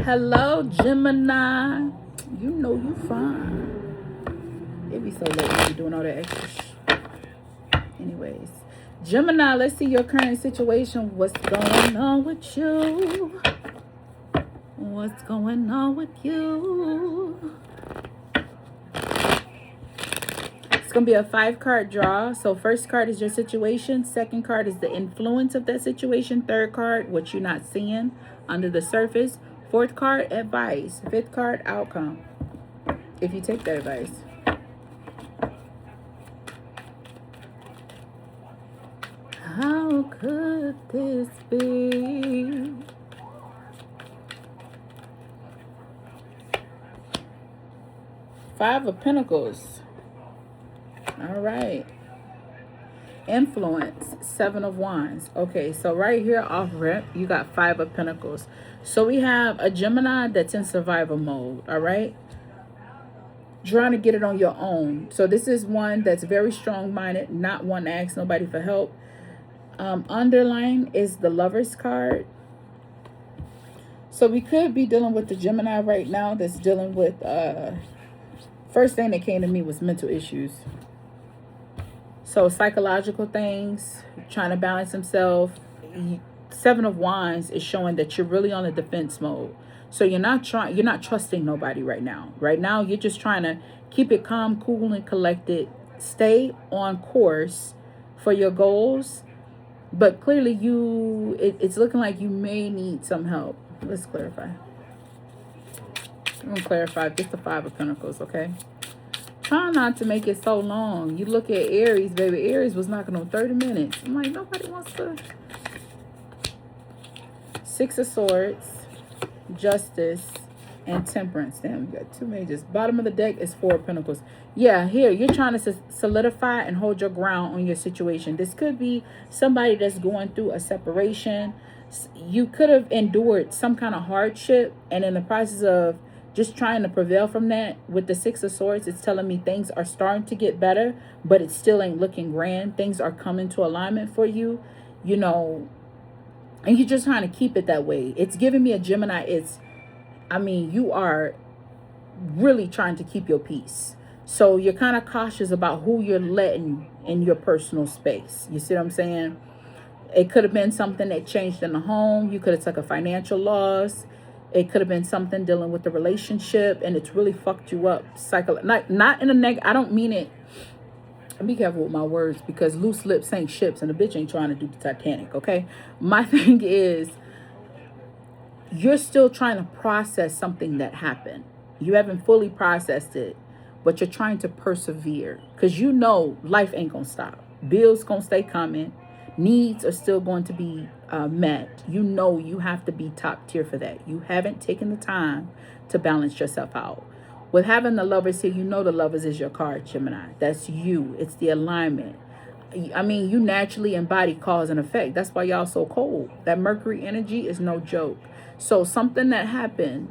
Hello, Gemini. You know you fine. It be so late when you doing all that extra Anyways, Gemini, let's see your current situation. What's going on with you? What's going on with you? It's going to be a 5-card draw. So first card is your situation. Second card is the influence of that situation. Third card, what you're not seeing under the surface. Fourth card, advice. Fifth card, outcome. If you take that advice. How could this be? Five of Pentacles. All right. Influence. Seven of Wands. Okay, so right here off rip, you got Five of Pentacles. So we have a Gemini that's in survival mode. All right. Trying to get it on your own. So this is one that's very strong-minded, not one to ask nobody for help. Underline is the Lover's card. So we could be dealing with the Gemini right now that's dealing with first thing that came to me was mental issues. So psychological things, trying to balance himself. Seven of Wands is showing that you're really on a defense mode. So you're not trusting nobody right now. Right now, you're just trying to keep it calm, cool, and collected. Stay on course for your goals. But clearly it's looking like you may need some help. Let's clarify. I'm going to clarify just the Five of Pentacles, okay? Try not to make it so long. You look at Aries, baby. Aries was knocking on 30 minutes. I'm like, nobody wants to. Six of Swords, Justice, and Temperance. Damn, we got two majors. Bottom of the deck is Four of Pentacles. Yeah, here, you're trying to solidify and hold your ground on your situation. This could be somebody that's going through a separation. You could have endured some kind of hardship, and in the process of just trying to prevail from that, with the Six of Swords, it's telling me things are starting to get better, but it still ain't looking grand. Things are coming to alignment for you, you know, and you're just trying to keep it that way. It's giving me a Gemini. You are really trying to keep your peace. So you're kind of cautious about who you're letting in your personal space. You see what I'm saying? It could have been something that changed in the home. You could have took a financial loss. It could have been something dealing with the relationship, and it's really fucked you up. Not in a negative. I don't mean it. Be careful with my words, because loose lips ain't ships, and the bitch ain't trying to do the Titanic, okay? My thing is, you're still trying to process something that happened. You haven't fully processed it, but you're trying to persevere, because you know life ain't gonna stop. Bills gonna stay coming. Needs are still going to be met. You know you have to be top tier for that. You haven't taken the time to balance yourself out. With having the Lovers here, you know the Lovers is your card, Gemini. That's you. It's the alignment. I mean, you naturally embody cause and effect. That's why y'all so cold. That Mercury energy is no joke. So something that happened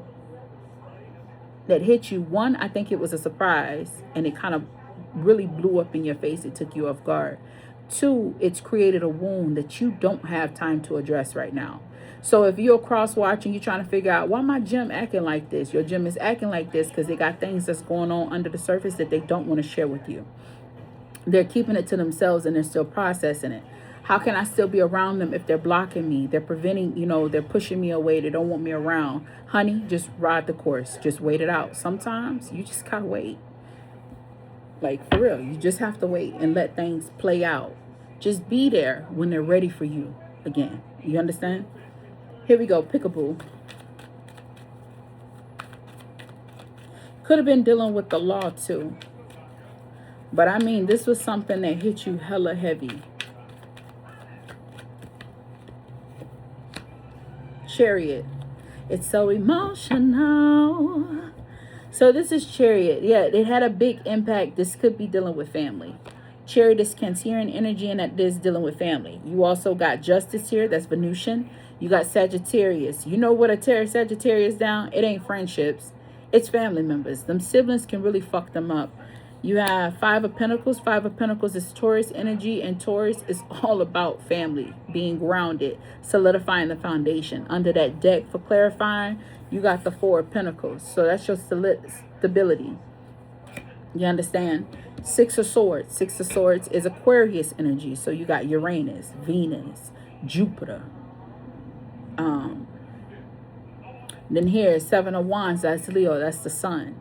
that hit you, one, I think it was a surprise, and it kind of really blew up in your face. It took you off guard. Two, it's created a wound that you don't have time to address right now. So if you're cross-watching, you're trying to figure out, why my gym acting like this? Your gym is acting like this because they got things that's going on under the surface that they don't want to share with you. They're keeping it to themselves, and they're still processing it. How can I still be around them if they're blocking me? They're preventing, they're pushing me away. They don't want me around. Honey, just ride the course. Just wait it out. Sometimes you just gotta wait. Like, for real, you just have to wait and let things play out. Just be there when they're ready for you again. You understand? Here we go. Pickaboo. Could have been dealing with the law too. But I mean, this was something that hit you hella heavy. Chariot. It's so emotional. So this is Chariot. Yeah, it had a big impact. This could be dealing with family. Chariot is Cancerian energy, and that is dealing with family. You also got Justice here. That's Venusian. You got Sagittarius. You know what a Sagittarius down? It ain't friendships. It's family members. Them siblings can really fuck them up. You have Five of Pentacles. Five of Pentacles is Taurus energy, and Taurus is all about family, being grounded, solidifying the foundation. Under that deck, for clarifying, You got the Four of Pentacles. So that's your stability. You understand? Six of Swords. Six of Swords is Aquarius energy. So you got Uranus, Venus, Jupiter. Then here, Seven of Wands, that's Leo, that's the sun.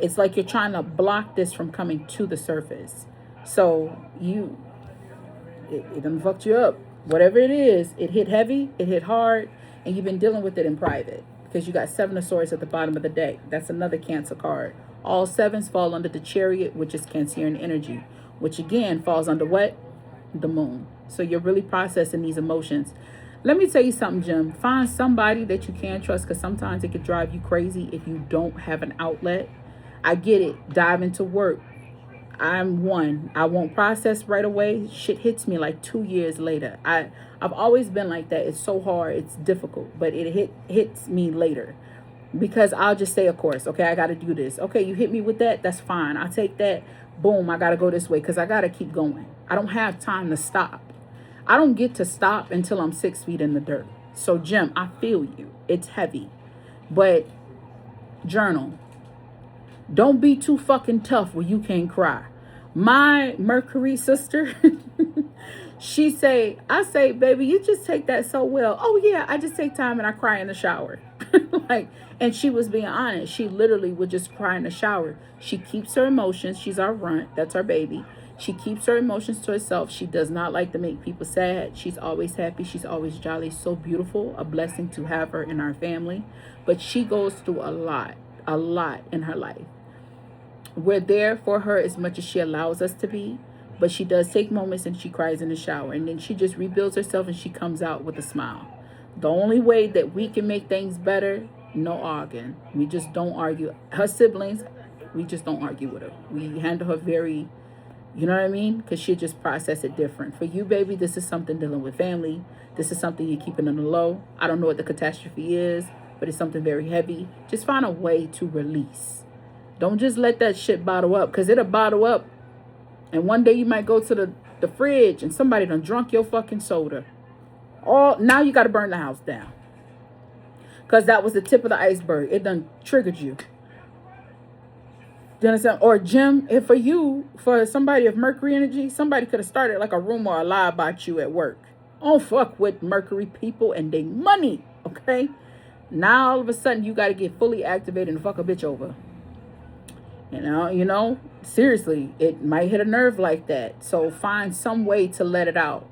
It's like you're trying to block this from coming to the surface. So it done fucked you up. Whatever it is, it hit heavy, it hit hard, and you've been dealing with it in private. Because you got Seven of Swords at the bottom of the deck. That's another Cancer card. All sevens fall under the Chariot, which is Cancerian energy. Which again falls under what? The moon. So you're really processing these emotions. Let me tell you something, Jim. Find somebody that you can trust, because sometimes it could drive you crazy if you don't have an outlet. I get it. Dive into work. I'm one. I won't process right away. Shit hits me like 2 years later. I've always been like that. It's so hard. It's difficult. But it hits me later. Because I'll just stay a course. Okay, I got to do this. Okay, you hit me with that. That's fine. I'll take that. Boom, I got to go this way because I got to keep going. I don't have time to stop. I don't get to stop until I'm 6 feet in the dirt. So, Jim, I feel you. It's heavy. But journal. Don't be too fucking tough where you can't cry. My Mercury sister, I say, baby, you just take that so well. Oh, yeah, I just take time and I cry in the shower. And she was being honest. She literally would just cry in the shower. She keeps her emotions. She's our runt. That's our baby. She keeps her emotions to herself. She does not like to make people sad. She's always happy. She's always jolly. So beautiful. A blessing to have her in our family. But she goes through a lot in her life. We're there for her as much as she allows us to be. But she does take moments and she cries in the shower. And then she just rebuilds herself and she comes out with a smile. The only way that we can make things better, no arguing. We just don't argue. Her siblings, we just don't argue with her. We handle her very... You know what I mean? Because she just process it different. For you, baby, this is something dealing with family. This is something you're keeping on the low. I don't know what the catastrophe is, but it's something very heavy. Just find a way to release. Don't just let that shit bottle up, because it'll bottle up. And one day you might go to the fridge and somebody done drunk your fucking soda. Now you got to burn the house down. Because that was the tip of the iceberg. It done triggered you. Do you understand? Or Jim, if for somebody of Mercury energy, somebody could have started like a rumor or a lie about you at work. Don't fuck with Mercury people and their money, okay? Now all of a sudden you got to get fully activated and fuck a bitch over. You know, seriously, it might hit a nerve like that. So find some way to let it out.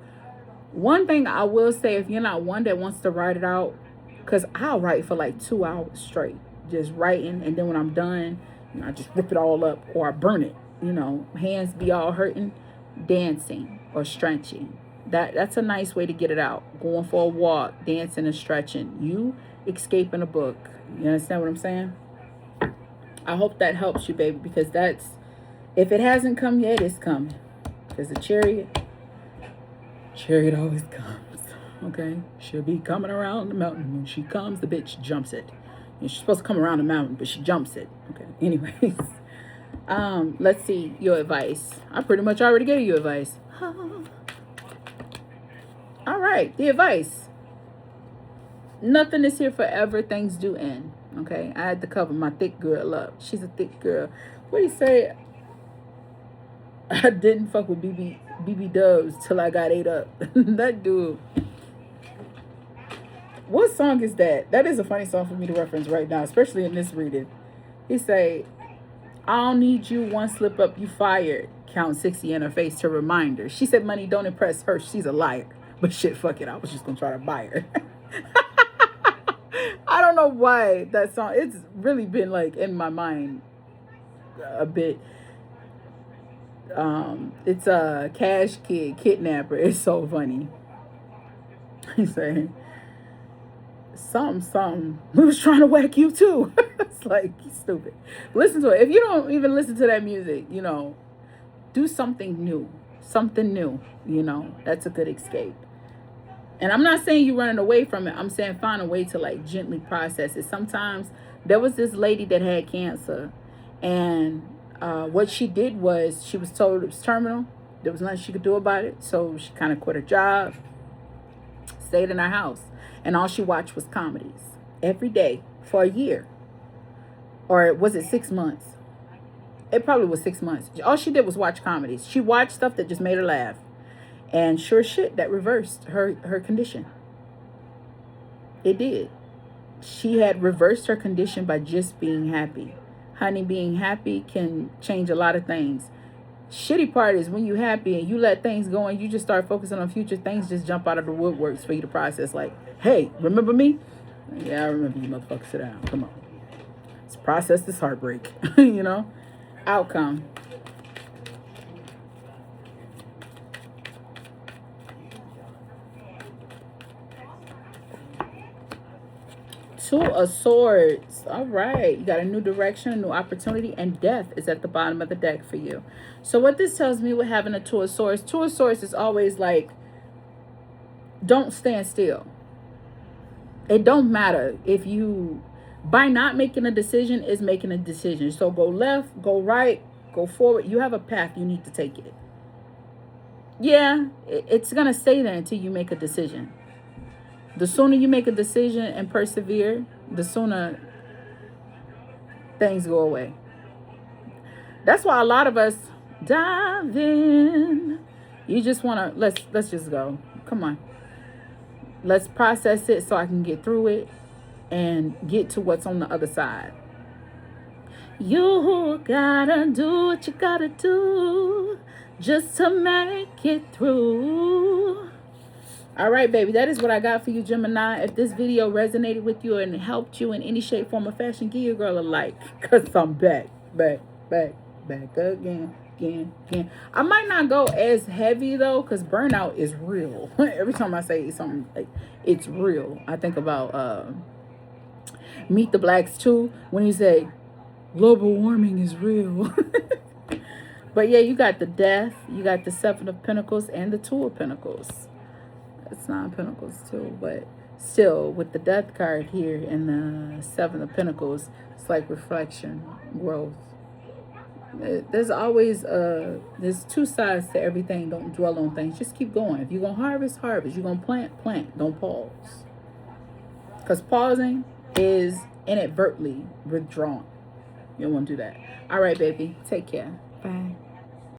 One thing I will say, if you're not one that wants to write it out, because I'll write for like 2 hours straight, just writing, and then when I'm done, I just rip it all up or I burn it. Hands be all hurting, dancing or stretching. That's a nice way to get it out. Going for a walk, dancing and stretching. You escaping a book. You understand what I'm saying? I hope that helps you, baby, because if it hasn't come yet, it's coming. Because the chariot always comes. Okay? She'll be coming around the mountain. When she comes, the bitch jumps it. And she's supposed to come around the mountain, but she jumps it. Okay. Anyways. Let's see your advice. I pretty much already gave you advice. All right. The advice. Nothing is here forever. Things do end. Okay. I had to cover my thick girl up. She's a thick girl. What do you say? I didn't fuck with BB Dubs till I got ate up. That dude. What song is that? That is a funny song for me to reference right now, especially in this reading. He say, I don't need you, one slip up, you fired. Count 60 in her face to remind her. She said money don't impress her. She's a liar. But shit, fuck it. I was just going to try to buy her. I don't know why that song, it's really been like in my mind a bit. It's a Cash Kid Kidnapper. It's so funny. He's saying, something. We was trying to whack you too. It's like, stupid. Listen to it. If you don't even listen to that music, do something new. Something new, that's a good escape. And I'm not saying you running away from it. I'm saying find a way to like gently process it. Sometimes there was this lady that had cancer, and what she did was she was told it was terminal. There was nothing she could do about it. So she kind of quit her job, stayed in her house. And all she watched was comedies every day for a year. Or was it 6 months? It probably was 6 months. All she did was watch comedies. She watched stuff that just made her laugh. And sure shit, that reversed her condition. It did. She had reversed her condition by just being happy. Honey, being happy can change a lot of things. Shitty part is when you're happy and you let things go and you just start focusing on future things, just jump out of the woodworks for you to process. Like, hey, remember me? Yeah, I remember you, motherfucker. Sit down. Come on. Let's process this heartbreak. You know? Outcome. Two of Swords. All right. You got a new direction, a new opportunity, and death is at the bottom of the deck for you. So what this tells me with having a Two of Swords is always like, don't stand still. It don't matter if you, by not making a decision is making a decision. So go left, go right, go forward. You have a path. You need to take it. Yeah, it's going to stay there until you make a decision. The sooner you make a decision and persevere, the sooner things go away. That's why a lot of us dive in. You just want to, let's just go. Come on. Let's process it so I can get through it and get to what's on the other side. You gotta do what you gotta do just to make it through. All right, baby, that is what I got for you, Gemini. If this video resonated with you and helped you in any shape, form, or fashion, give your girl a like, because I'm back again. I might not go as heavy, though, because burnout is real. Every time I say something, like, it's real. I think about Meet the Blacks, too, when you say, global warming is real. But, yeah, you got the Death, you got the Seven of Pentacles, and the Two of Pentacles. It's 9 Pentacles too, but still with the Death card here and the Seven of Pentacles, it's like reflection, growth. There's always there's two sides to everything. Don't dwell on things. Just keep going. If you're gonna harvest, harvest. You're gonna plant. Don't pause. Because pausing is inadvertently withdrawn. You don't want to do that. All right, baby. Take care. Bye.